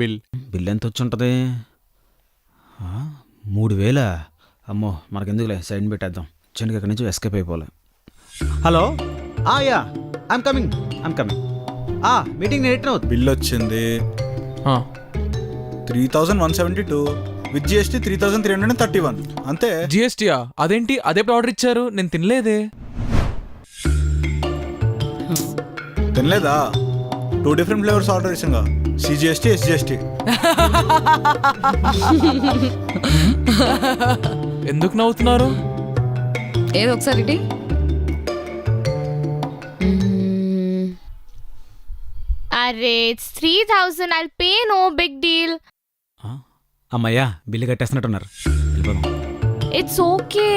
Bill. Bill ఎంత వచ్చి ఉంటుంది? 3000. అమ్మో మనకెందుకులే, సైడ్ పెట్టేద్దాం. చిన్నగా ఇక్కడి నుంచి ఎస్కేప్ అయిపోలే. Hello, yeah, I'm coming. Meeting నేను రిటర్న్ అవుతుంది. బిల్ వచ్చింది 3172, విత్ జిఎస్టీ 3331. అంతే. జిఎస్టీయా? అదేంటి అదే ఆర్డర్ ఇచ్చారు, నేను తినలేదే. తినలేదా? 2 డిఫరెంట్ ఫ్లేవర్స్ ఆర్డర్ ఇచ్చాగా, సిజిఎస్టీ, ఎస్జిఎస్టీ. ఎందుకు నవ్వుతున్నారు? ఏదో ఒకసారి అరే it's 3000. I'll pay, no big deal. అమ్మయ్యా, బిల్లు కట్టేస్తున్నట్టున్నారు. వెళ్ళిపోదాం. It's okay.